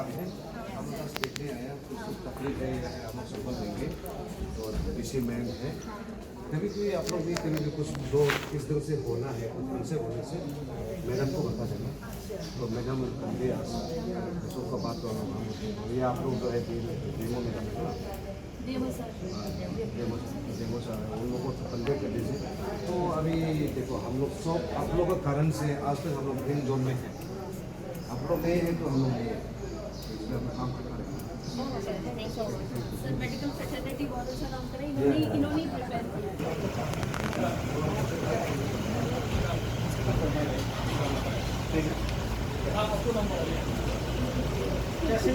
आप हैं, हम बस देखने आए हैं, कुछ तकलीफ है हम संभल देंगे और डीसी मैन है। कभी भी आप लोग भी कभी भी कुछ दो किस तरह से होना है उनसे होने से मैडम को बता देना, तो मैडम कभी का बात तो ये आप लोग जो है डेमो मैडम है ना, डेमो सर उन लोगों को कंटेक्ट कर लीजिए। तो अभी देखो हम लोग सब आप लोग के कारण से आज तक हम लोग ग्रीन जोन में हैं, आप लोग गए हैं तो हम लोग गए इसमें अपना काम करना रहेगा। सर मेडिकल फैसिलिटी बहुत अच्छा काम करें, इन्होंने प्रिपेयर किया जैसे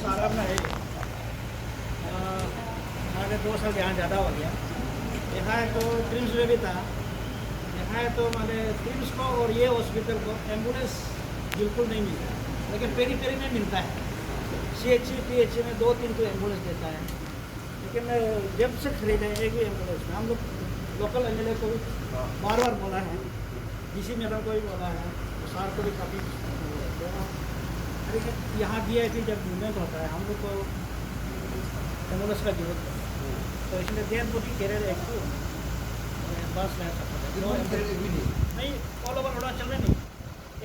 सारा अपना है आगे 2 साल यहाँ ज़्यादा हो गया। यहाँ है तो ट्रिम्स में भी था, यहाँ है तो मैंने ट्रिम्स को और ये हॉस्पिटल को एम्बुलेंस बिल्कुल नहीं मिलता, लेकिन पेरी पेरी में मिलता है। CHC PHC में 2-3 तो एम्बुलेंस देता है, लेकिन जब से खरीदे एक भी एम्बुलेंस हम लोग लोकल MLA को भी बार बार बोला है, DC मैडम को भी बोला है, तो सार को भी काफ़ी यहाँ VIP जब मूवमेंट होता है हम लोग को एम्बुलेंस का जरूरत है, तो इसलिए देर बोटी कह रहे एक बस है नहीं ऑल ओवर अरुणाचल में नहीं।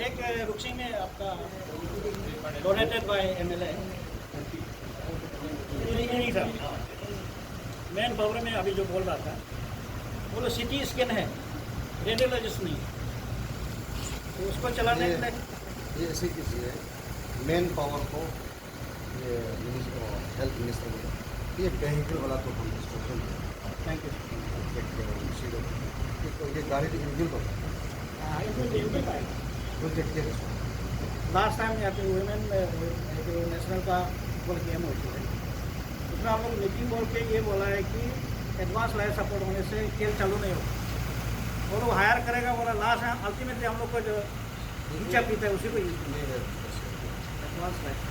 एक रुक्सिंग में आपका डोनेटेड बाय MLA नहीं था। मेन पावर में अभी जो बोल रहा था बोलो CT स्कैन है, रेडियोलॉजिस्ट नहीं, तो उसको चलाने के लिए ये ऐसे कीजिए मेन पावर को ये हेल्थ मिनिस्टर को ये वेहीकल वाला तो हम डिस्कशन थैंक यू तो ये गाड़ी की इंजन तो लास्ट टाइम यहाँ पे वुमेन नेशनल का बोल गेम होती है, उसमें हम लोग मीटिंग बोल के ये बोला है कि एडवांस लाइफ सपोर्ट होने से खेल चालू नहीं होगा, वो लोग हायर करेगा बोला लास्ट है अल्टीमेटली हम लोग को जो नीचा पीता है उसी को एडवांस लाइफ।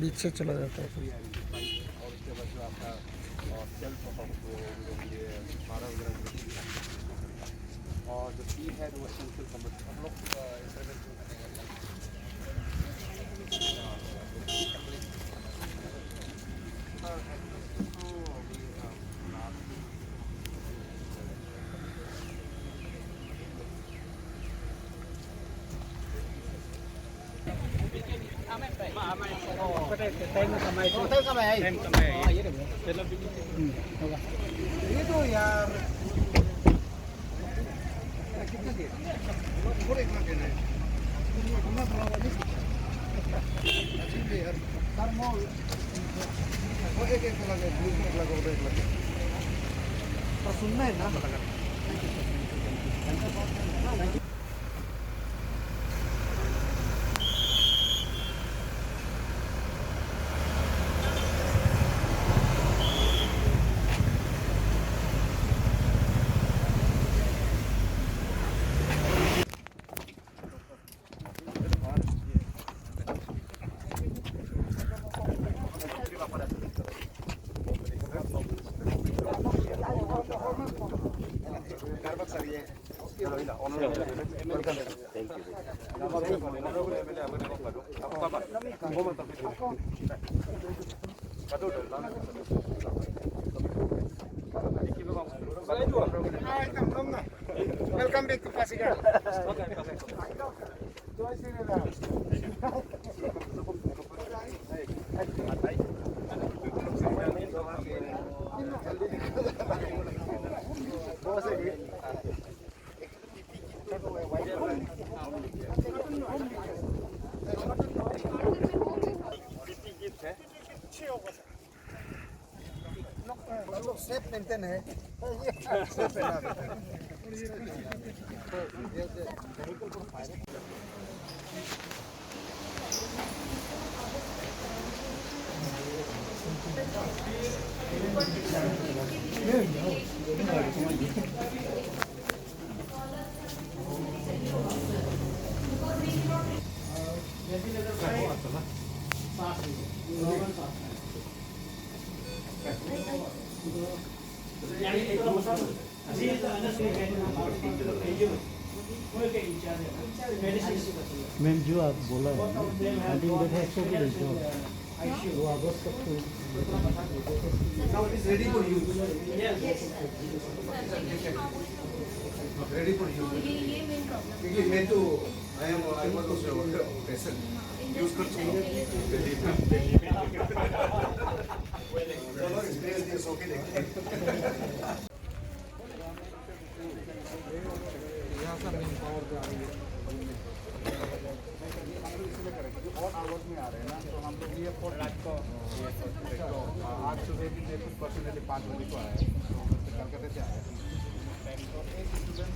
बीच से चला जाता है। और उसके बाद जो आपका सेल्फ और जो पी है वो सेंट्रल कमर्शियल हम लोग ये तो यार कितना देर थोड़े इतना देना है यार सर मोल वो एक लगा ब्लूटूथ लगा एक लगा तो सुनना है ना Welcome back to Pasigar. मतलब सेफ मेंटेन है सेफ है ना मैम जो आप बोला है I think that has to be जो वो आप सब Now it is ready for use. Ready for use. ये मेन प्रॉब्लम क्योंकि मैं तो I was also a patient. Use कर चुका हूँ। चलो एक्सपीरियंस दिया सो के देखते हैं। यहाँ से मेन पावर जो आ रही है और आवर्स में आ रहे हैं ना, तो हम लोग ये 4 लाख को आज सुबह भी मेरे कुछ पर्सनली 5 बजे को आया, तो कलकत्ते से आया। तो एक स्टूडेंट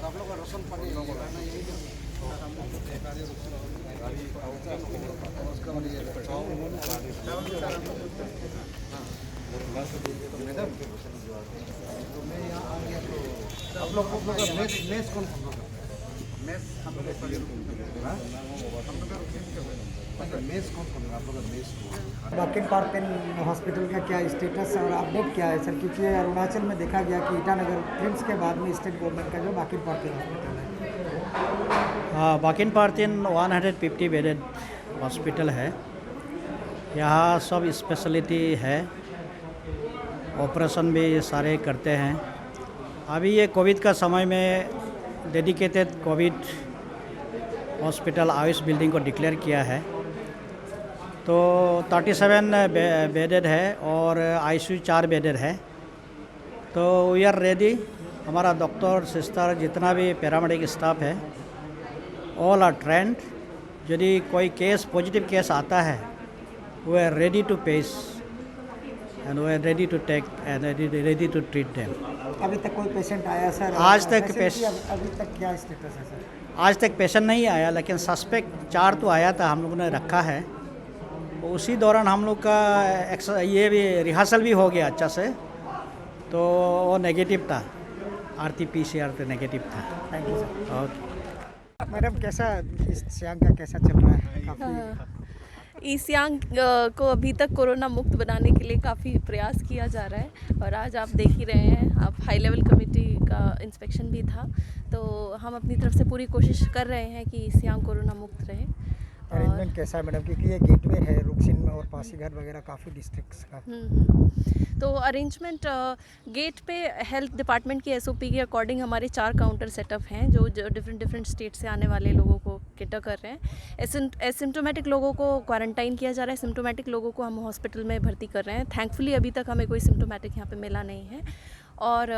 आप लोग का रोशन पानी मैडम तो मैं यहाँ आ गया तो आप लोग का मेस कौन मेस हम लोग का मेस कौन आप लोग का मेस बाकिन पार्पन हॉस्पिटल का क्या स्टेटस और अपडेट क्या है सर, क्योंकि अरुणाचल में देखा गया कि ईटानगर ट्रिम्स के बाद में स्टेट गवर्नमेंट का जो बाकिन पार्पन हॉस्पिटल है। बाकिन पार्थिन 150 बेडेड हॉस्पिटल है। यहाँ सब स्पेशलिटी है, ऑपरेशन भी सारे करते हैं। अभी ये कोविड का समय में dedicated Covid hospital Ayush building को डिक्लेयर किया है। तो 37 बेडेड है और आईसीयू 4 बेडेड है। तो वी आर रेडी, हमारा डॉक्टर सिस्टर जितना भी पैरामेडिक स्टाफ है ऑल आर ट्रेंड। यदि कोई केस पॉजिटिव केस आता है we are ready to face and we are ready to take and ready to treat them. अभी तक कोई पेशेंट आया सर? आज तक अभी तक क्या स्टेटस है सर? आज तक पेशेंट नहीं आया, लेकिन सस्पेक्ट 4 तो आया था, हम लोगों ने रखा है। उसी दौरान हम लोग का ये भी रिहर्सल भी हो गया अच्छा से, तो वो नेगेटिव था, RT-PCR तो नेगेटिव था। Thank you sir. और मैडम कैसा इस सियांग का कैसा चल रहा है? काफ़ी ईस्ट सियांग को अभी तक कोरोना मुक्त बनाने के लिए काफ़ी प्रयास किया जा रहा है और आज आप देख ही रहे हैं, आप हाई लेवल कमेटी का इंस्पेक्शन भी था, तो हम अपनी तरफ से पूरी कोशिश कर रहे हैं कि ईस्ट सियांग कोरोना मुक्त रहे। अरेंजमेंट कैसा है मैडम, क्योंकि ये गेटवे है रुकसिन में और पासीघाट वगैरह काफ़ी डिस्ट्रिक्ट्स का। तो अरेंजमेंट गेट पे हेल्थ डिपार्टमेंट की SOP के अकॉर्डिंग हमारे 4 काउंटर सेटअप हैं जो डिफरेंट स्टेट से आने वाले लोगों को कैटर कर रहे हैं। एसिम्टोमेटिक लोगों को क्वारंटाइन किया जा रहा है, सिम्टोमेटिक लोगों को हम हॉस्पिटल में भर्ती कर रहे हैं। थैंकफुली अभी तक हमें कोई सिम्टोमेटिक यहाँ पे मिला नहीं है और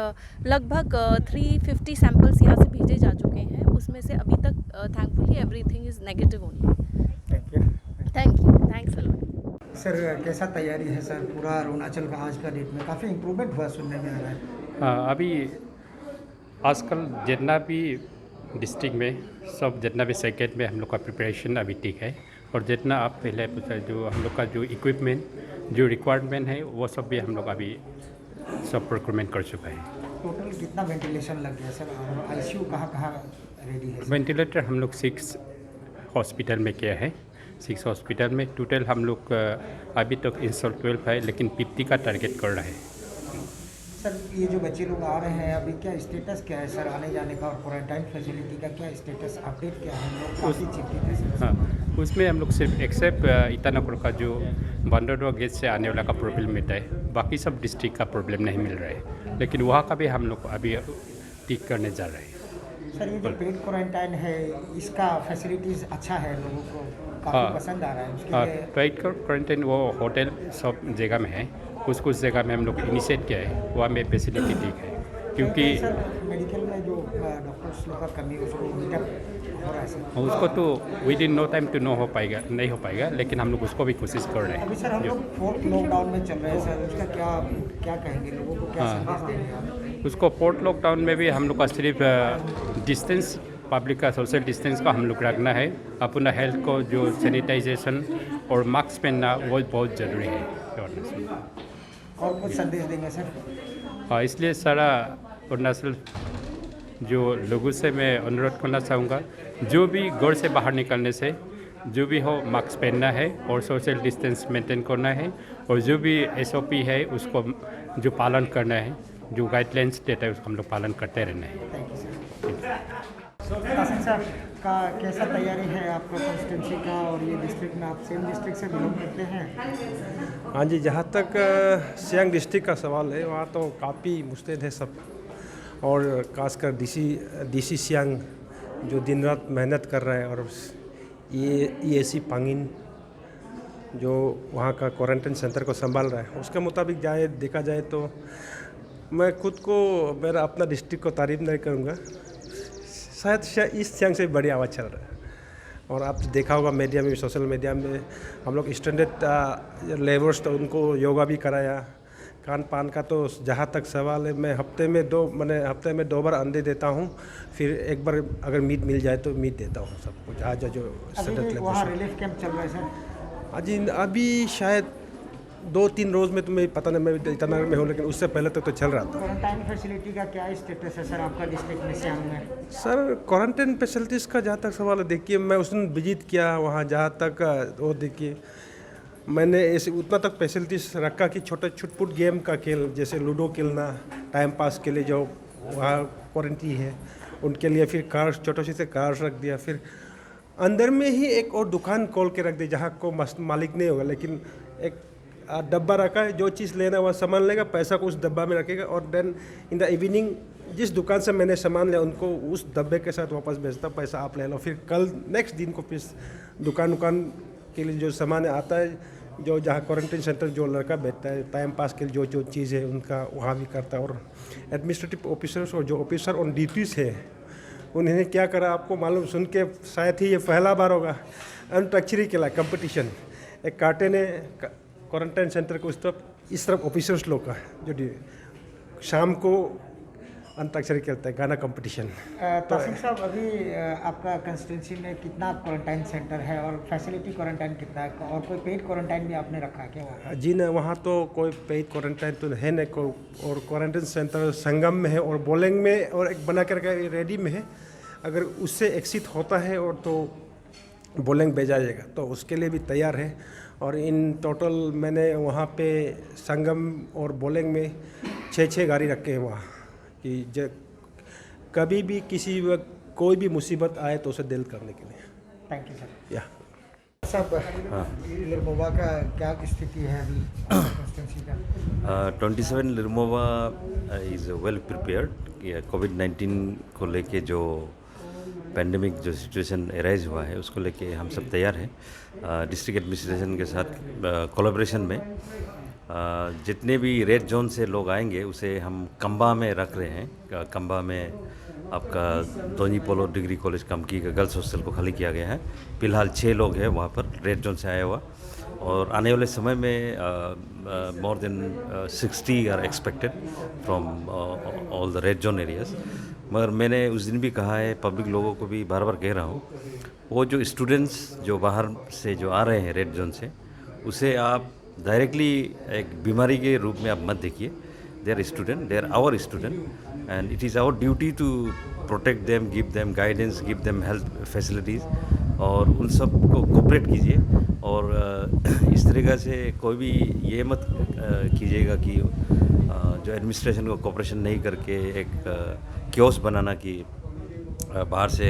लगभग 350 सैंपल्स यहाँ से भेजे जा चुके हैं। उसमें से अभी तक thankfully everything is negative only. Thank you. Thanks a lot. Sir कैसा तैयारी है सर पूरा अरुणाचल का आज का डेट में? काफ़ी इम्प्रूवमेंट हुआ सुनने में आ रहा है। हाँ, अभी आजकल जितना भी डिस्ट्रिक्ट में सब जितना भी सेकेंड में हम लोग का प्रिपरेशन अभी ठीक है, और जितना आप पहले पूछा जो हम लोग का जो इक्विपमेंट जो रिक्वायरमेंट है वो सब भी हम लोग अभी सब प्रोक्योरमेंट कर चुका है। टोटल कितना वेंटिलेशन लग गया सर और आईसीयू कहाँ रेडी है सर? वेंटिलेटर हम लोग 6 हॉस्पिटल में किया है। 6 हॉस्पिटल में टोटल हम लोग अभी तक इंस्टॉल 12 है, लेकिन 50 का टारगेट कर रहा है। सर ये जो बच्चे लोग आ रहे हैं अभी क्या स्टेटस क्या है सर आने जाने का, और क्वारंटाइन फैसिलिटी का क्या स्टेटस अपडेट क्या है? लोग काफ़ी चिंतित है सर। हाँ, उसमें हम लोग सिर्फ एक्सेप्ट ईटानगर का जो बंदरदेवा गेट से आने वाला का प्रॉब्लम मिलता है, बाकी सब डिस्ट्रिक्ट का प्रॉब्लम नहीं मिल रहा है, लेकिन वहाँ का भी हम लोग अभी ठीक करने जा रहे हैं। सर ये जो पेड क्वारंटाइन है इसका फैसिलिटीज़ अच्छा है, लोगों को काफ़ी हाँ। पसंद आ रहा है उसके हाँ, लिए? पेड क्वारंटाइन वो होटल सब जगह में है, कुछ जगह में हम लोग इनिशिएट किया है, वहाँ में फैसिलिटी ठीक है, क्योंकि सर मेडिकल में जो डॉक्टर्स लोग का कमी है उसको मीटअप हो रहा है सर। उसको तो within no time to no हो पाएगा नहीं हो पाएगा, लेकिन हम लोग उसको भी कोशिश कर रहे अभी सर हम हैं। लोग 4th लॉकडाउन में चल रहे हैं सर, उसका क्या क्या कहेंगे लोगों को, क्या हाँ। संदेश देंगे आप? उसको 4th लॉकडाउन में भी हम लोग का सिर्फ डिस्टेंस पब्लिक का सोशल डिस्टेंस को हम लोग रखना है, अपना हेल्थ को जो सैनिटाइजेशन और मास्क पहनना वो बहुत ज़रूरी है। और कुछ संदेश देंगे सर? हाँ, इसलिए सारा अरुणाचल जो लोगों से मैं अनुरोध करना चाहूँगा, जो भी घर से बाहर निकलने से जो भी हो मास्क पहनना है और सोशल डिस्टेंस मेंटेन करना है, और जो भी SOP है उसको जो पालन करना है, जो गाइडलाइंस देता है उसको हम लोग पालन करते रहना है। Thank you sir. कासिम साहब का कैसा तैयारी है आपका कॉन्स्टिट्यूंसी का, और ये डिस्ट्रिक्ट में आप सेम डिस्ट्रिक्ट से बिलोंग करते हैं? हाँ जी, जहाँ तक सियांग डिस्ट्रिक्ट का सवाल है वहाँ तो काफ़ी मुस्तैद है सब, और खासकर डीसी सियांग जो दिन रात मेहनत कर रहा है, और ये EAC पांगिन जो वहाँ का क्वारंटाइन सेंटर को संभाल रहा है, उसके मुताबिक देखा जाए तो मैं खुद को मेरा अपना डिस्ट्रिक्ट को तारीफ नहीं करूँगा, शायद इस सियांग से बड़ी आवाज़ चल रहा है। और आप देखा होगा मीडिया में, सोशल मीडिया में हम लोग स्टैंडर्ड लेबर्स तो उनको योगा भी कराया। खान पान का तो जहाँ तक सवाल है, मैं हफ्ते में 2 बार अंडे देता हूँ, फिर एक बार अगर मीट मिल जाए तो मीट देता हूँ सबको, जहाँ जो अभी वहाँ रिलीफ कैंप चल रहा है सर? अभी शायद 2-3 रोज़ में, तो मैं पता नहीं, मैं ईटानगर में हूँ, लेकिन उससे पहले तक तो चल रहा था। क्वारंटाइन फैसिलिटी का क्या स्टेटस है सर आपका डिस्ट्रिक्ट में सियांग में? सर क्वारंटाइन फैसिलिटीज़ का जहाँ तक सवाल है, देखिए मैं उस दिन विजिट किया वहाँ, जहाँ तक वो देखिए मैंने ऐसे उतना तक फैसिलिटीज रखा कि छोटे छुटपुट गेम का खेल जैसे लूडो खेलना टाइम पास के लिए जो वहाँ क्वारंटीन है उनके लिए, फिर कार्स छोटे से कार्स रख दिया, फिर अंदर में ही एक और दुकान खोल के रख दी जहाँ को मालिक नहीं होगा, लेकिन एक डब्बा रखा है, जो चीज़ लेना वह सामान लेगा, पैसा को उस डब्बा में रखेगा, और देन इन द इवनिंग जिस दुकान से मैंने सामान लिया उनको उस डब्बे के साथ वापस भेजता, पैसा आप ले लो, फिर कल नेक्स्ट दिन को फिर दुकान के लिए जो सामान आता है, जो जहाँ क्वारंटाइन सेंटर जो लड़का बैठता है टाइम पास के लिए जो चीज़ है उनका वहाँ भी करता है। और एडमिनिस्ट्रेटिव ऑफिसर्स और जो ऑफिसर ऑन ड्यूटीज़ है उन्होंने क्या करा आपको मालूम, सुन के शायद ही ये पहला बार होगा, अंतरिक्षरी के लिए कंपटीशन एक काटे ने क्वारंटाइन सेंटर को इस तरफ ऑफिसर्स लोग का जो शाम को अंताक्षरी खेलता है, गाना कंपटीशन। तासिम साहब अभी आपका कंस्टिट्यूंसी में कितना क्वारंटाइन सेंटर है और फैसिलिटी क्वारंटाइन कितना है, और कोई पेड क्वारंटाइन भी आपने रखा है क्या वहाँ? जी नहीं, वहाँ तो कोई पेड क्वारंटाइन तो है नहीं, और क्वारंटाइन सेंटर संगम में है और बोलेंग में, और एक बना कर रेडी में है, अगर उससे एक्सिट होता है और तो बोलेंग भेजा जाएगा, तो उसके लिए भी तैयार है। और इन टोटल मैंने वहाँ पे संगम और बोलेंग में 6 गाड़ी रखे हैं वहाँ, कि कभी भी किसी वक्त कोई भी मुसीबत आए तो उसे डील करने के लिए। Thank you sir. या सब लिरमोवा का क्या स्थिति है अभी कंस्टिट्यूंसी का? 27 लिरमोवा इज़ वेल प्रिपेयर्ड। कोविड-19 को लेके जो पैंडेमिक जो सिचुएशन एराइज हुआ है उसको लेके हम सब तैयार हैं। डिस्ट्रिक्ट एडमिनिस्ट्रेशन के साथ कोलैबोरेशन में जितने भी रेड जोन से लोग आएंगे उसे हम कंबा में रख रहे हैं। कंबा में आपका दोनी पोलो डिग्री कॉलेज कमकी का गर्ल्स हॉस्टल को खाली किया गया है। फिलहाल 6 लोग हैं वहाँ पर रेड जोन से आया हुआ, और आने वाले समय में more than 60 are expected from all the red zone areas. मगर मैंने उस दिन भी कहा है, पब्लिक लोगों को भी बार बार कह रहा हूँ, वो जो स्टूडेंट्स जो बाहर से जो आ रहे हैं रेड जोन से, उसे आप डायरेक्टली एक बीमारी के रूप में आप मत देखिए। They are student, they are our student, and it is our duty to protect them, give them guidance, give them health facilities, और उन सब को कोऑपरेट कीजिए। और इस तरीक़ा से कोई भी ये मत कीजिएगा कि जो एडमिनिस्ट्रेशन को कोऑपरेशन नहीं करके एक क्योस बनाना कि बाहर से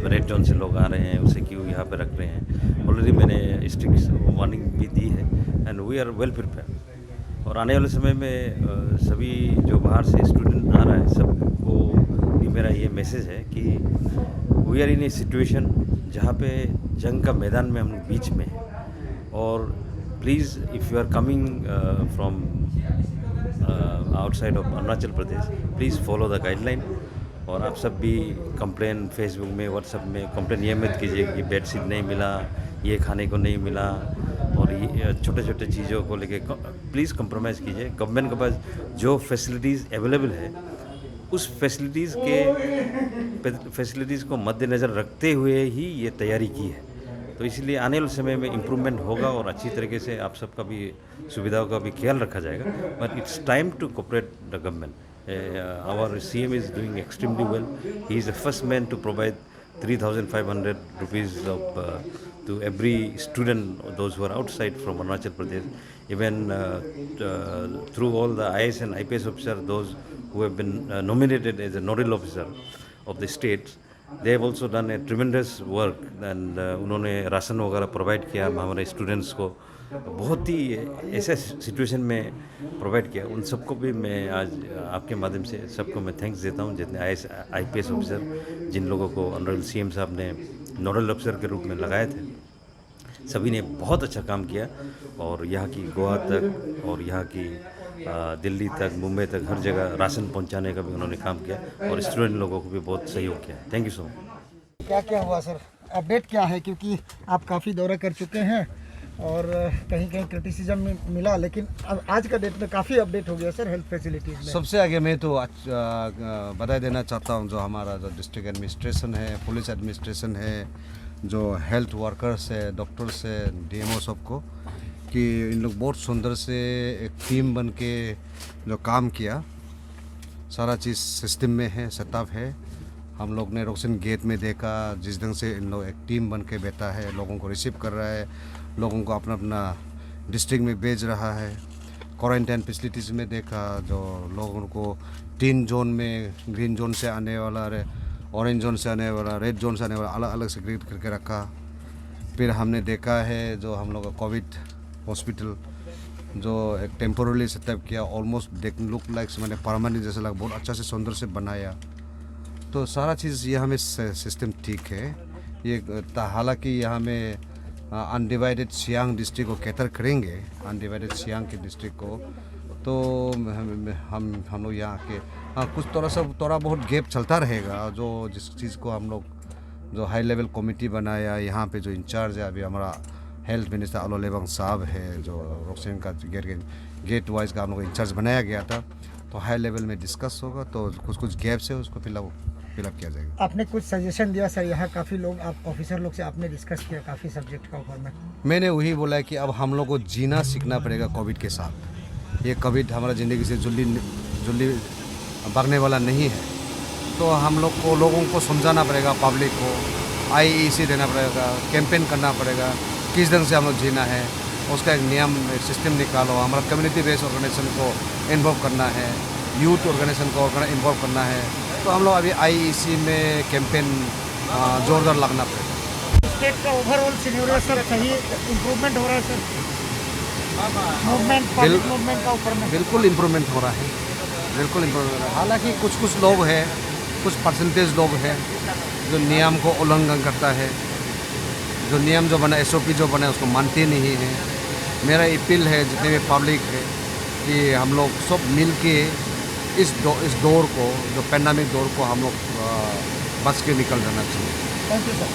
रेड जोन से लोग आ रहे हैं, उसे क्यों यहाँ पे रख रहे हैं। ऑलरेडी मैंने स्ट्रिक्ट वार्निंग भी दी है, and we are well prepare. और आने वाले समय में सभी जो बाहर से स्टूडेंट आ रहा है, सबको भी मेरा ये मैसेज है कि we are in a situation जहाँ पे जंग का मैदान में हम लोग बीच में हैं। और please if you are coming from outside of Arunachal Pradesh, please follow the guideline. और आप सब भी कंप्लेन फेसबुक में, व्हाट्सएप में कंप्लेन ये मत कीजिए कि बेडशीट नहीं मिला, ये खाने को नहीं मिला, और ये छोटे छोटे चीज़ों को लेके प्लीज़ कंप्रोमाइज़ कीजिए। गवर्नमेंट के पास जो फैसिलिटीज़ अवेलेबल है, उस फैसिलिटीज़ को मद्देनज़र रखते हुए ही ये तैयारी की है। तो इसलिए आने वाले समय में इम्प्रूवमेंट होगा और अच्छी तरीके से आप सबका भी सुविधाओं का भी ख्याल रखा जाएगा। But it's time to cooperate the government. Our CM is doing extremely well. He is the first man to provide 3,500 rupees to every student, those who are outside from Arunachal Pradesh. Even through all the IAS and IPS officers, those who have been nominated as a nodal officer of the states, they have also done a tremendous work, and उन्होंने ration वगैरह provide किया हमारे students को, बहुत ही ऐसे situation में provide किया। उन सबको भी मैं आज आपके माध्यम से सबको मैं थैंक्स देता हूँ, जितने IPS ऑफिसर, जिन लोगों को ऑनरेबल CM साहब ने नोडल ऑफिसर के रूप में लगाए थे, सभी ने बहुत अच्छा काम किया। और यहाँ की गोवा तक और यहाँ की दिल्ली तक, मुंबई तक, हर जगह राशन पहुँचाने का भी उन्होंने काम किया, और स्टूडेंट लोगों को भी बहुत सहयोग किया। Thank you so much. क्या क्या हुआ सर, अपडेट क्या है, क्योंकि आप काफ़ी दौरा कर चुके हैं और कहीं कहीं क्रिटिसिज्म मिला, लेकिन अब आज का डेट में काफ़ी अपडेट हो गया सर हेल्थ फैसिलिटीज़ में। सबसे आगे मैं तो बधाई देना चाहता हूँ जो हमारा जो डिस्ट्रिक्ट एडमिनिस्ट्रेशन है, पुलिस एडमिनिस्ट्रेशन है, जो हेल्थ वर्कर्स है, डॉक्टर्स है, DMO सबको, कि इन लोग बहुत सुंदर से एक टीम बन के जो काम किया। सारा चीज़ सिस्टम में है, सेटअप है। हम लोग ने रोशन गेट में देखा जिस ढंग से इन लोग एक टीम बन के बैठा है, लोगों को रिसीव कर रहा है, लोगों को अपना अपना डिस्ट्रिक्ट में भेज रहा है। क्वारंटाइन फैसिलिटीज़ में देखा, जो लोगों को 3 जोन में, ग्रीन जोन से आने वाला, ऑरेंज जोन से आने वाला, रेड जोन से आने वाला, अलग अलग सेग्रीगेट करके रखा। फिर हमने देखा है जो हम लोग का कोविड हॉस्पिटल जो एक टेम्पोरली सेटअप किया, ऑलमोस्ट लुक लाइक मैंने परमानेंट जैसा लगा, बहुत अच्छा से सुंदर से बनाया। तो सारा चीज़ यहाँ में सिस्टम ठीक है। ये हालांकि यहाँ में अनडिवाइडेड सियांग डिस्ट्रिक्ट को कैटर करेंगे, अनडिवाइडेड सियांग के डिस्ट्रिक्ट को, तो हम लोग यहाँ के कुछ थोड़ा बहुत गैप चलता रहेगा। जो जिस चीज़ को हम लोग जो हाई लेवल कमेटी बनाया, यहाँ पे जो इंचार्ज है अभी हमारा हेल्थ मिनिस्टर आलो लेबांग साहब है, जो रोशन का गेट वाइज का हम लोग इंचार्ज बनाया गया था, तो हाई लेवल में डिस्कस होगा। तो कुछ गैप्स है उसको फिलअप किया जाएगा। आपने कुछ सजेशन दिया सर, यहाँ काफ़ी लोग, आप ऑफिसर लोग से आपने डिस्कस किया काफ़ी सब्जेक्ट का ऊपर में। मैंने वही बोला कि अब हम लोग को जीना सीखना पड़ेगा कोविड के साथ। ये कोविड हमारा ज़िंदगी से जुल्ली भागने वाला नहीं है, तो हम लोग को लोगों को समझाना पड़ेगा, पब्लिक को IEC देना पड़ेगा, कैंपेन करना पड़ेगा, किस ढंग से हम लोग जीना है, उसका एक नियम, एक सिस्टम निकालो। हमारा कम्युनिटी बेस्ड ऑर्गेनाइजेशन को इन्वॉल्व करना है, यूथ ऑर्गेनाइजेशन को इन्वॉल्व करना है। तो हम लोग अभी IEC में कैंपेन जोरदार लगना पड़ेगा। स्टेट का ओवरऑल सिनेरियो सर सही इम्प्रूवमेंट हो रहा है सर, मूवमेंट का ऊपर में बिल्कुल इम्प्रूवमेंट हो रहा है, बिल्कुल इम्प्रूवमेंट हो रहा है। हालांकि कुछ लोग हैं, कुछ परसेंटेज लोग हैं जो नियम को उल्लंघन करता है, जो नियम जो बना, SOP जो बना है उसको मानते नहीं है। मेरा अपील है जितने भी पब्लिक है कि हम लोग सब मिल के इस दौर को, जो पैंडेमिक दौर को हम लोग बच के निकल जाना चाहिए। Thank you sir.